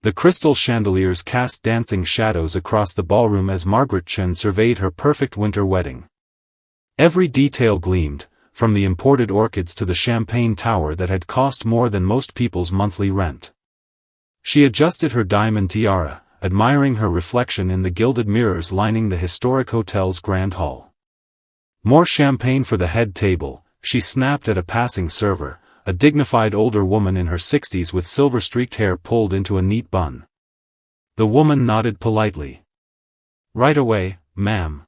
The crystal chandeliers cast dancing shadows across the ballroom as Margaret Chen surveyed her perfect winter wedding. Every detail gleamed, from the imported orchids to the champagne tower that had cost more than most people's monthly rent. She adjusted her diamond tiara, admiring her reflection in the gilded mirrors lining the historic hotel's grand hall. More champagne for the head table, she snapped at a passing server, a dignified older woman in her 60s with silver-streaked hair pulled into a neat bun. The woman nodded politely. "Right away, ma'am."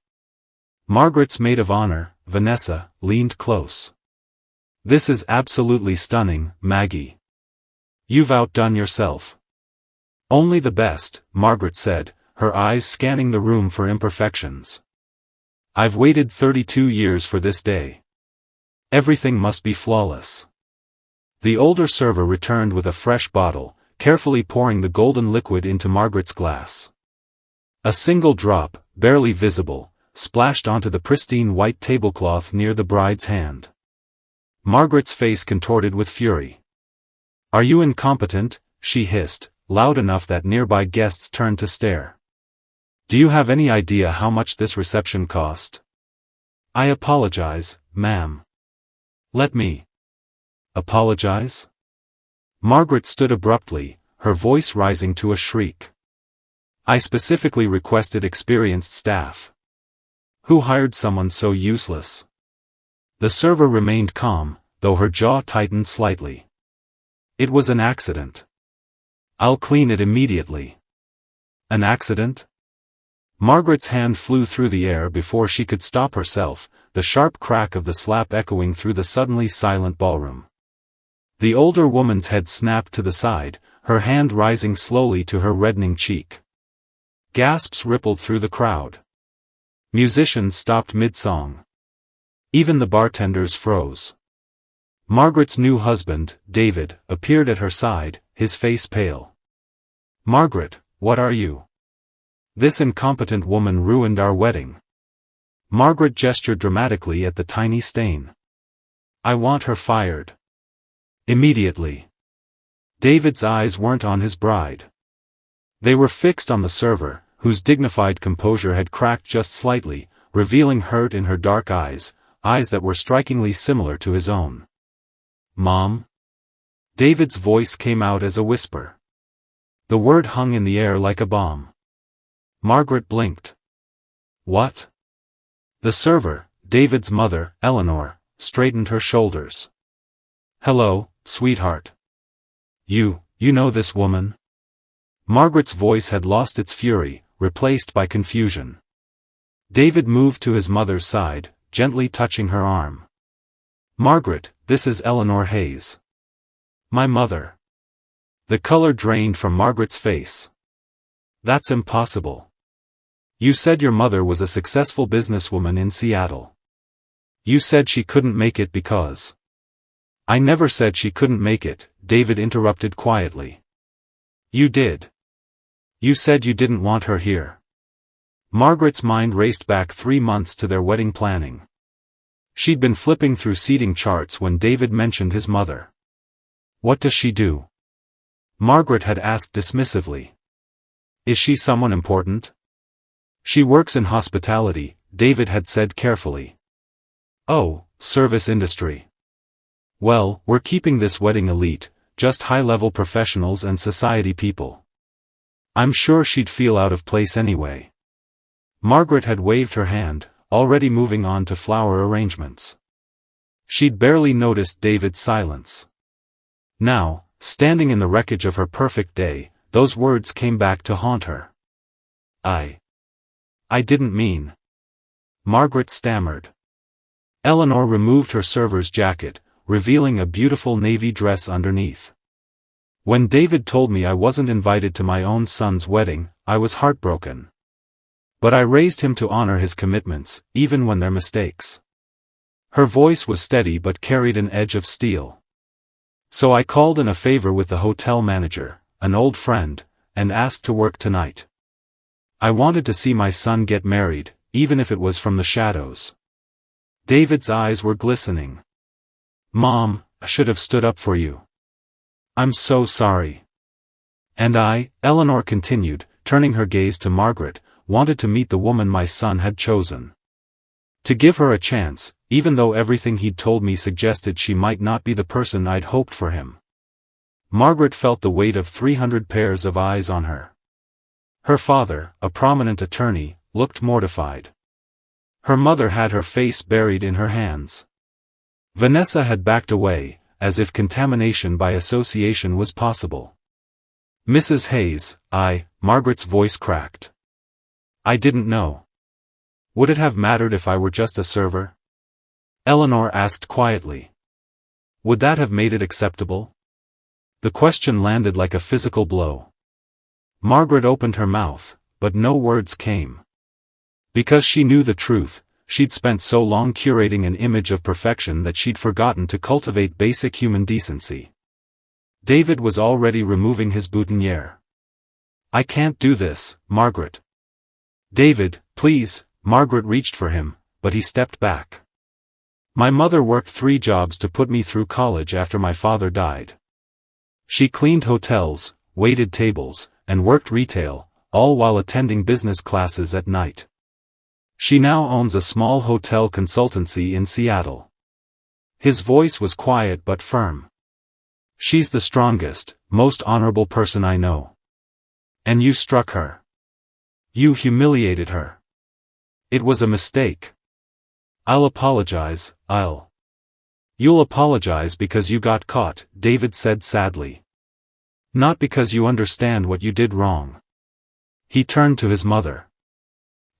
Margaret's maid of honor, Vanessa, leaned close. "This is absolutely stunning, Maggie. You've outdone yourself." "Only the best," Margaret said, her eyes scanning the room for imperfections. "I've waited 32 years for this day. Everything must be flawless." The older server returned with a fresh bottle, carefully pouring the golden liquid into Margaret's glass. A single drop, barely visible, splashed onto the pristine white tablecloth near the bride's hand. Margaret's face contorted with fury. "Are you incompetent?" she hissed, loud enough that nearby guests turned to stare. "Do you have any idea how much this reception cost?" "I apologize, ma'am." "Let me apologize?" Margaret stood abruptly, her voice rising to a shriek. "I specifically requested experienced staff. Who hired someone so useless?" The server remained calm, though her jaw tightened slightly. "It was an accident. I'll clean it immediately." "An accident?" Margaret's hand flew through the air before she could stop herself, the sharp crack of the slap echoing through the suddenly silent ballroom. The older woman's head snapped to the side, her hand rising slowly to her reddening cheek. Gasps rippled through the crowd. Musicians stopped mid-song. Even the bartenders froze. Margaret's new husband, David, appeared at her side, his face pale. "Margaret, what are you? This incompetent woman ruined our wedding." Margaret gestured dramatically at the tiny stain. "I want her fired. Immediately." David's eyes weren't on his bride. They were fixed on the server, whose dignified composure had cracked just slightly, revealing hurt in her dark eyes, eyes that were strikingly similar to his own. "Mom?" David's voice came out as a whisper. The word hung in the air like a bomb. Margaret blinked. "What?" The server, David's mother, Eleanor, straightened her shoulders. "Hello, sweetheart. You know this woman?" Margaret's voice had lost its fury, replaced by confusion. David moved to his mother's side, gently touching her arm. "Margaret, this is Eleanor Hayes. My mother." The color drained from Margaret's face. "That's impossible. You said your mother was a successful businesswoman in Seattle. You said she couldn't make it because—" "I never said she couldn't make it," David interrupted quietly. "You did. You said you didn't want her here." Margaret's mind raced back 3 months to their wedding planning. She'd been flipping through seating charts when David mentioned his mother. "What does she do?" Margaret had asked dismissively. "Is she someone important?" "She works in hospitality," David had said carefully. "Oh, service industry. Well, we're keeping this wedding elite, just high-level professionals and society people. I'm sure she'd feel out of place anyway." Margaret had waved her hand, already moving on to flower arrangements. She'd barely noticed David's silence. Now, standing in the wreckage of her perfect day, those words came back to haunt her. I didn't mean." Margaret stammered. Eleanor removed her server's jacket, revealing a beautiful navy dress underneath. "When David told me I wasn't invited to my own son's wedding, I was heartbroken. But I raised him to honor his commitments, even when they're mistakes." Her voice was steady but carried an edge of steel. "So I called in a favor with the hotel manager, an old friend, and asked to work tonight. I wanted to see my son get married, even if it was from the shadows." David's eyes were glistening. "Mom, I should have stood up for you. I'm so sorry." And I, Eleanor continued, turning her gaze to Margaret, wanted to meet the woman my son had chosen. To give her a chance, even though everything he'd told me suggested she might not be the person I'd hoped for him. Margaret felt the weight of 300 pairs of eyes on her. Her father, a prominent attorney, looked mortified. Her mother had her face buried in her hands. Vanessa had backed away, as if contamination by association was possible. Mrs. Hayes, Margaret's voice cracked. I didn't know. Would it have mattered if I were just a server? Eleanor asked quietly. Would that have made it acceptable? The question landed like a physical blow. Margaret opened her mouth, but no words came. Because she knew the truth, she'd spent so long curating an image of perfection that she'd forgotten to cultivate basic human decency. David was already removing his boutonniere. I can't do this, Margaret. David, please. Margaret reached for him, but he stepped back. My mother worked 3 jobs to put me through college after my father died. She cleaned hotels, waited tables, and worked retail, all while attending business classes at night. She now owns a small hotel consultancy in Seattle. His voice was quiet but firm. She's the strongest, most honorable person I know. And you struck her. You humiliated her. It was a mistake. I'll apologize, You'll apologize because you got caught, David said sadly. Not because you understand what you did wrong. He turned to his mother.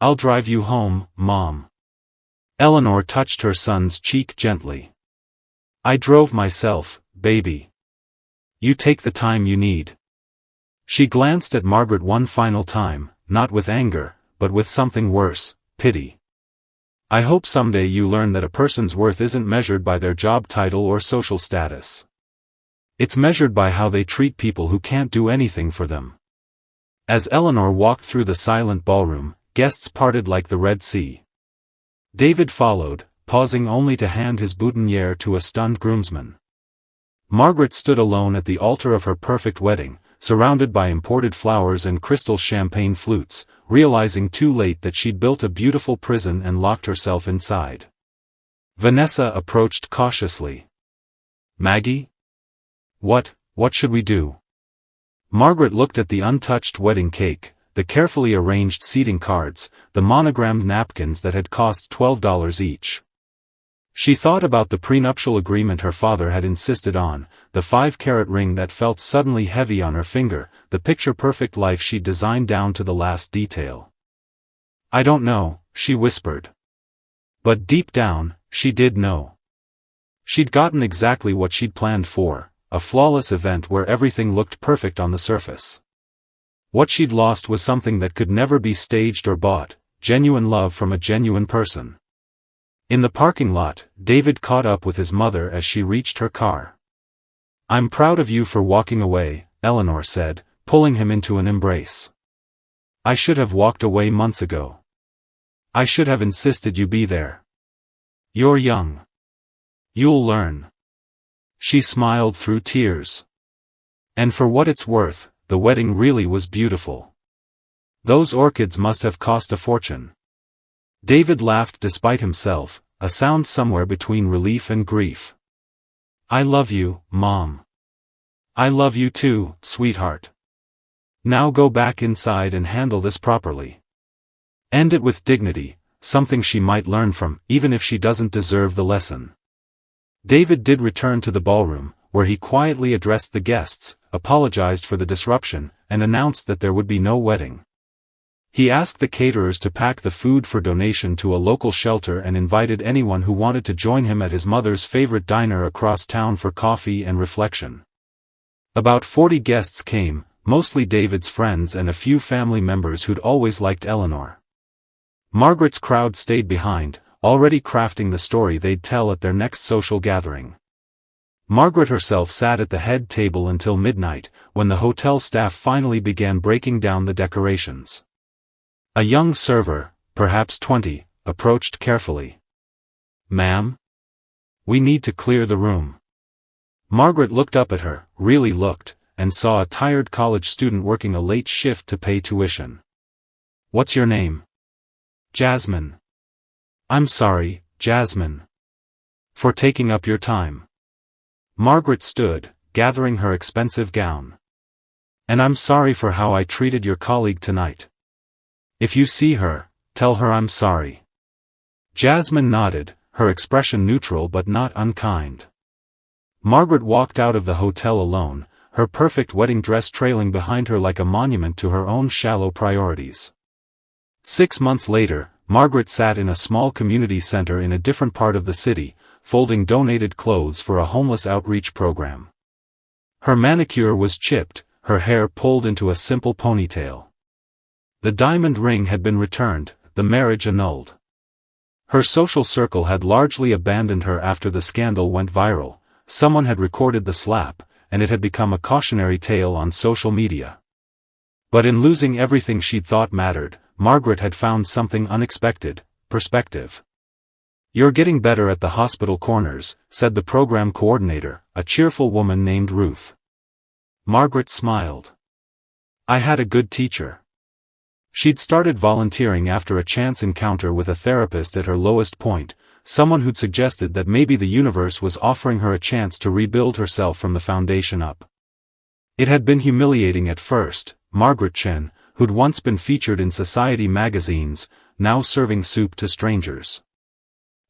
I'll drive you home, Mom. Eleanor touched her son's cheek gently. I drove myself, baby. You take the time you need. She glanced at Margaret one final time, not with anger, but with something worse, pity. I hope someday you learn that a person's worth isn't measured by their job title or social status. It's measured by how they treat people who can't do anything for them. As Eleanor walked through the silent ballroom, guests parted like the Red Sea. David followed, pausing only to hand his boutonniere to a stunned groomsman. Margaret stood alone at the altar of her perfect wedding, surrounded by imported flowers and crystal champagne flutes, realizing too late that she'd built a beautiful prison and locked herself inside. Vanessa approached cautiously. Maggie? What should we do? Margaret looked at the untouched wedding cake, the carefully arranged seating cards, the monogrammed napkins that had cost $12 each. She thought about the prenuptial agreement her father had insisted on, the 5-carat ring that felt suddenly heavy on her finger, the picture-perfect life she'd designed down to the last detail. I don't know, she whispered. But deep down, she did know. She'd gotten exactly what she'd planned for, a flawless event where everything looked perfect on the surface. What she'd lost was something that could never be staged or bought, genuine love from a genuine person. In the parking lot, David caught up with his mother as she reached her car. I'm proud of you for walking away, Eleanor said, pulling him into an embrace. I should have walked away months ago. I should have insisted you be there. You're young. You'll learn. She smiled through tears. And for what it's worth, the wedding really was beautiful. Those orchids must have cost a fortune. David laughed despite himself, a sound somewhere between relief and grief. I love you, Mom. I love you too, sweetheart. Now go back inside and handle this properly. End it with dignity, something she might learn from, even if she doesn't deserve the lesson. David did return to the ballroom, where he quietly addressed the guests, apologized for the disruption, and announced that there would be no wedding. He asked the caterers to pack the food for donation to a local shelter and invited anyone who wanted to join him at his mother's favorite diner across town for coffee and reflection. About 40 guests came, mostly David's friends and a few family members who'd always liked Eleanor. Margaret's crowd stayed behind, already crafting the story they'd tell at their next social gathering. Margaret herself sat at the head table until midnight, when the hotel staff finally began breaking down the decorations. A young server, perhaps 20, approached carefully. Ma'am? We need to clear the room. Margaret looked up at her, really looked, and saw a tired college student working a late shift to pay tuition. "What's your name?" "Jasmine." "I'm sorry, Jasmine, for taking up your time." Margaret stood, gathering her expensive gown. "And I'm sorry for how I treated your colleague tonight. If you see her, tell her I'm sorry." Jasmine nodded, her expression neutral but not unkind. Margaret walked out of the hotel alone, her perfect wedding dress trailing behind her like a monument to her own shallow priorities. 6 months later, Margaret sat in a small community center in a different part of the city, folding donated clothes for a homeless outreach program. Her manicure was chipped, her hair pulled into a simple ponytail. The diamond ring had been returned, the marriage annulled. Her social circle had largely abandoned her after the scandal went viral. Someone had recorded the slap, and it had become a cautionary tale on social media. But in losing everything she'd thought mattered, Margaret had found something unexpected: perspective. "You're getting better at the hospital corners," said the program coordinator, a cheerful woman named Ruth. Margaret smiled. "I had a good teacher." She'd started volunteering after a chance encounter with a therapist at her lowest point, someone who'd suggested that maybe the universe was offering her a chance to rebuild herself from the foundation up. It had been humiliating at first. Margaret Chen, who'd once been featured in society magazines, now serving soup to strangers.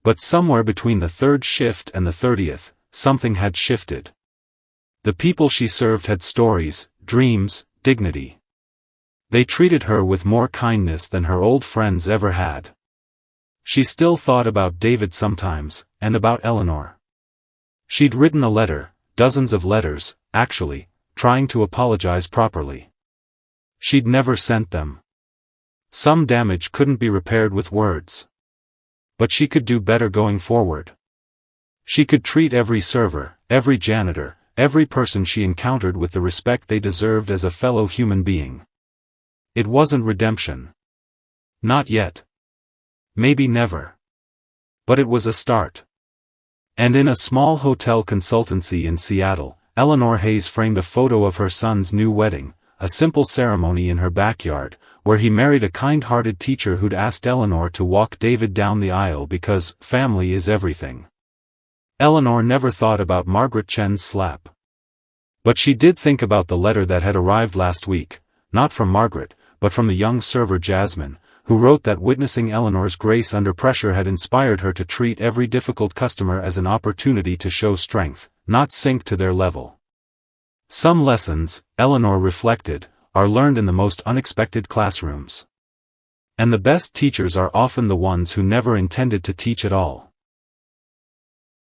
But somewhere between the 3rd shift and the 30th, something had shifted. The people she served had stories, dreams, dignity. They treated her with more kindness than her old friends ever had. She still thought about David sometimes, and about Eleanor. She'd written a letter, dozens of letters, actually, trying to apologize properly. She'd never sent them. Some damage couldn't be repaired with words. But she could do better going forward. She could treat every server, every janitor, every person she encountered with the respect they deserved as a fellow human being. It wasn't redemption. Not yet. Maybe never. But it was a start. And in a small hotel consultancy in Seattle, Eleanor Hayes framed a photo of her son's new wedding, a simple ceremony in her backyard, where he married a kind-hearted teacher who'd asked Eleanor to walk David down the aisle because family is everything. Eleanor never thought about Margaret Chen's slap. But she did think about the letter that had arrived last week, not from Margaret, but from the young server Jasmine, who wrote that witnessing Eleanor's grace under pressure had inspired her to treat every difficult customer as an opportunity to show strength, not sink to their level. Some lessons, Eleanor reflected, are learned in the most unexpected classrooms. And the best teachers are often the ones who never intended to teach at all.